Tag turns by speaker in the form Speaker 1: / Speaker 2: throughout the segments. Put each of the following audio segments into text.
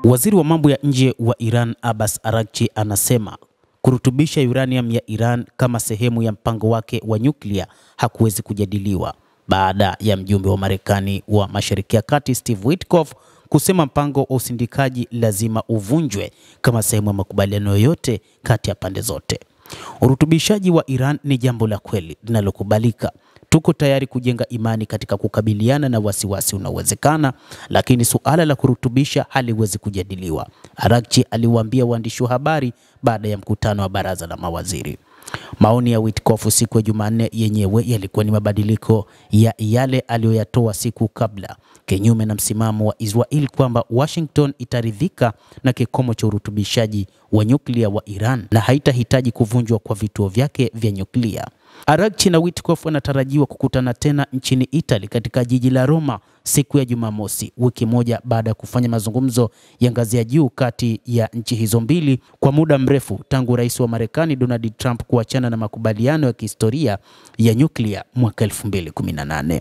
Speaker 1: Waziri wa mambo ya nje wa Iran Abbas Araghchi anasema kurutubisha uranium ya Iran kama sehemu ya mpango wake wa nyuklia hakuwezi kujadiliwa baada ya mjumbe wa Marekani wa Mashariki ya Kati Steve Witkoff kusema mpango wa usindikaji lazima uvunjwe kama sehemu ya makubaliano yoyote kati ya pande zote. Urutubishaji wa Iran ni jambo la kweli linalokubalika. Tuko tayari kujenga imani katika kukabiliana na wasiwasi unaowezekana, lakini suala la kurutubisha haliwezi kujadiliwa, Araghchi aliwaambia waandishi wa habari baada ya mkutano wa baraza la mawaziri. Maoni ya Witkoff siku ya Jumanne yenyewe yalikuwa ni mabadiliko ya yale aliyoyatoa siku kabla, kinyume na msimamo wa Israel kwamba Washington itaridhika na kikomo cha urutubishaji wa nyuklia wa Iran na haitahitaji kuvunjwa kwa vituo vyake vya nyuklia. Araghchi na Witkoff wanatarajiwa kukutana tena nchini Italy katika jiji la Roma siku ya Jumamosi, wiki moja baada ya kufanya mazungumzo ya ngazi ya juu kati ya nchi hizo mbili kwa muda mrefu tangu rais wa Marekani Donald Trump kuachana na makubaliano ya kihistoria ya nyuklia mwaka 2018.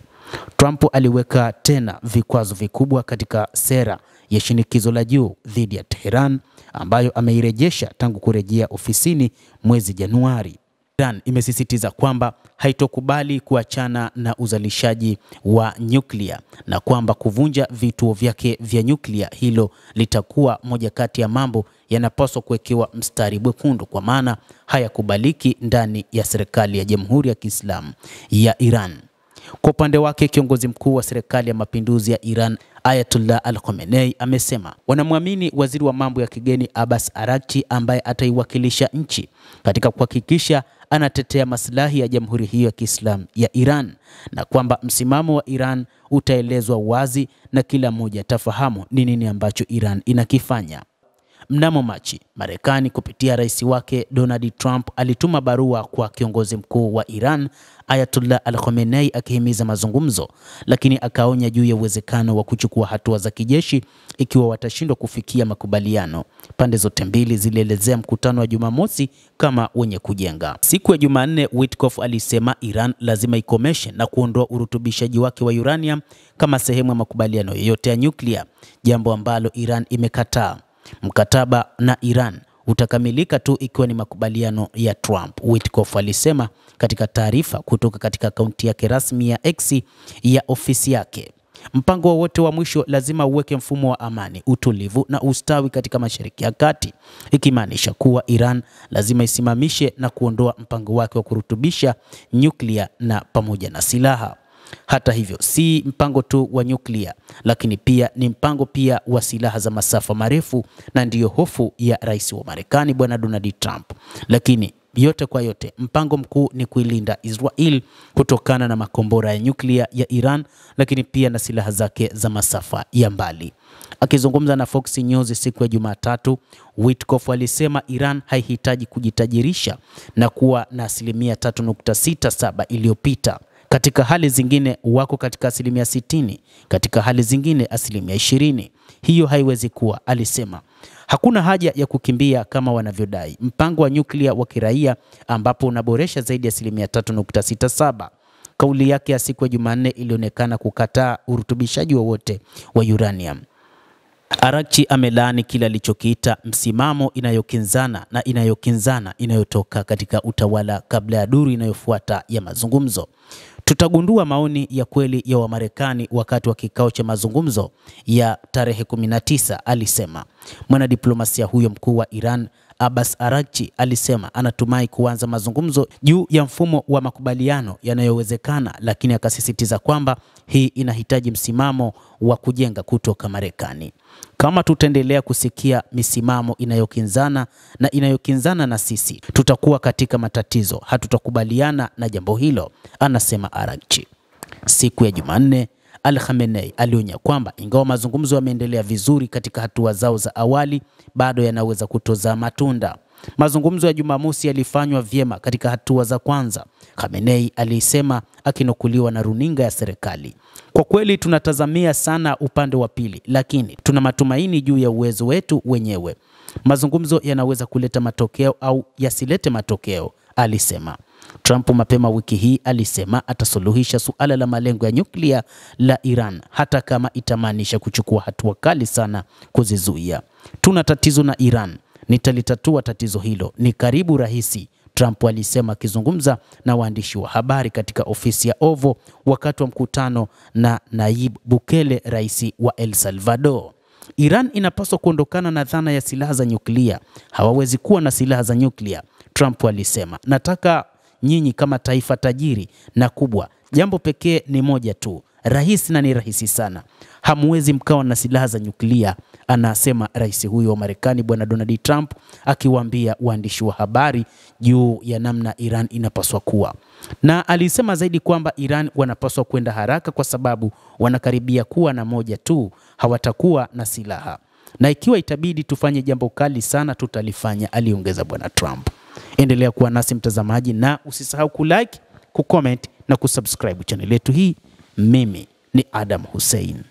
Speaker 1: Trump aliweka tena vikwazo vikubwa katika sera ya shinikizo la juu dhidi ya Tehran ambayo ameirejesha tangu kurejea ofisini mwezi Januari. Iran imesisitiza kwamba haitokubali kuachana na uzalishaji wa nyuklia na kwamba kuvunja vituo vyake vya nyuklia hilo litakuwa moja kati ya mambo yanapaswa kuwekewa mstari mwekundu, kwa maana hayakubaliki ndani ya serikali ya Jamhuri ya Kiislamu ya Iran. Kwa upande wake, kiongozi mkuu wa serikali ya mapinduzi ya Iran Ayatollah Al-Khamenei amesema wanamwamini waziri wa mambo ya kigeni Abbas Araghchi ambaye ataiwakilisha nchi katika kuhakikisha anatetea maslahi ya Jamhuri hiyo ya Kiislamu ya Iran, na kwamba msimamo wa Iran utaelezwa wazi na kila mmoja atafahamu ni nini ambacho Iran inakifanya. Mnamo Machi, Marekani kupitia rais wake Donald Trump alituma barua kwa kiongozi mkuu wa Iran Ayatollah Al-Khamenei akihimiza mazungumzo, lakini akaonya juu ya uwezekano wa kuchukua hatua za kijeshi ikiwa watashindwa kufikia makubaliano. Pande zote mbili zilielezea mkutano wa Jumamosi kama wenye kujenga. Siku ya Jumanne, Witkoff alisema Iran lazima ikomeshe na kuondoa urutubishaji wake wa uranium kama sehemu ya makubaliano yoyote ya nyuklia, jambo ambalo Iran imekataa. Mkataba na Iran utakamilika tu ikiwa ni makubaliano ya Trump, Witkoff alisema katika taarifa kutoka katika akaunti yake rasmi ya X ya ofisi yake. Mpango wowote wa mwisho lazima uweke mfumo wa amani, utulivu na ustawi katika Mashariki ya Kati, ikimaanisha kuwa Iran lazima isimamishe na kuondoa mpango wake wa kurutubisha nyuklia na pamoja na silaha. Hata hivyo, si mpango tu wa nyuklia, lakini pia ni mpango pia wa silaha za masafa marefu, na ndiyo hofu ya rais wa Marekani bwana Donald Trump. Lakini yote kwa yote, mpango mkuu ni kuilinda Israel kutokana na makombora ya nyuklia ya Iran, lakini pia na silaha zake za masafa ya mbali. Akizungumza na Fox News siku ya Jumatatu, Witkoff alisema Iran haihitaji kujitajirisha na kuwa na 3.67 iliyopita. Katika hali zingine wako katika 60%, katika hali zingine 20%. Hiyo haiwezi kuwa, alisema. Hakuna haja ya kukimbia kama wanavyodai mpango wa nyuklia wa kiraia ambapo unaboresha zaidi ya 3.67. Kauli yake ya siku ya Jumanne ilionekana kukataa urutubishaji wowote wa uranium. Araghchi amelaani kila alichokiita msimamo inayokinzana inayotoka katika utawala kabla ya duru inayofuata ya mazungumzo. Tutagundua maoni ya kweli ya Wamarekani wakati wa kikao cha mazungumzo ya tarehe 19, alisema. Mwanadiplomasia huyo mkuu wa Iran Abbas Araghchi alisema anatumai kuanza mazungumzo juu ya mfumo wa makubaliano yanayowezekana, lakini akasisitiza kwamba hii inahitaji msimamo wa kujenga kutoka Marekani. Kama tutaendelea kusikia misimamo inayokinzana na sisi, tutakuwa katika matatizo, hatutakubaliana na jambo hilo, anasema Araghchi. Siku ya Jumanne, Al-Khamenei alionya kwamba ingawa mazungumzo yameendelea vizuri katika hatua zao za awali, bado yanaweza kutozaa matunda. Mazungumzo ya Jumamosi yalifanywa vyema katika hatua za kwanza, Khamenei alisema akinukuliwa na runinga ya serikali. Kwa kweli tunatazamia sana upande wa pili, lakini tuna matumaini juu ya uwezo wetu wenyewe. Mazungumzo yanaweza kuleta matokeo au yasilete matokeo, alisema. Trump mapema wiki hii alisema atasuluhisha suala la malengo ya nyuklia la Iran hata kama itamaanisha kuchukua hatua kali sana kuzizuia. Tuna tatizo na Iran, nitalitatua tatizo hilo, ni karibu rahisi, Trump alisema akizungumza na waandishi wa habari katika ofisi ya Oval wakati wa mkutano na Nayib Bukele, rais wa El Salvador. Iran inapaswa kuondokana na dhana ya silaha za nyuklia. Hawawezi kuwa na silaha za nyuklia, Trump alisema. Nataka nyinyi kama taifa tajiri na kubwa, jambo pekee ni moja tu, rahisi na ni rahisi sana. Hamwezi mkawa na silaha za nyuklia, anasema rais huyo wa Marekani bwana Donald Trump akiwaambia waandishi wa habari juu ya namna Iran inapaswa kuwa. Na alisema zaidi kwamba Iran wanapaswa kwenda haraka kwa sababu wanakaribia kuwa na moja tu, hawatakuwa na silaha. Na ikiwa itabidi tufanye jambo kali sana tutalifanya, aliongeza bwana Trump. Endelea kuwa nasi mtazamaji, na usisahau kulike, kucomment na kusubscribe channel yetu hii. Mimi ni Adam Hussein.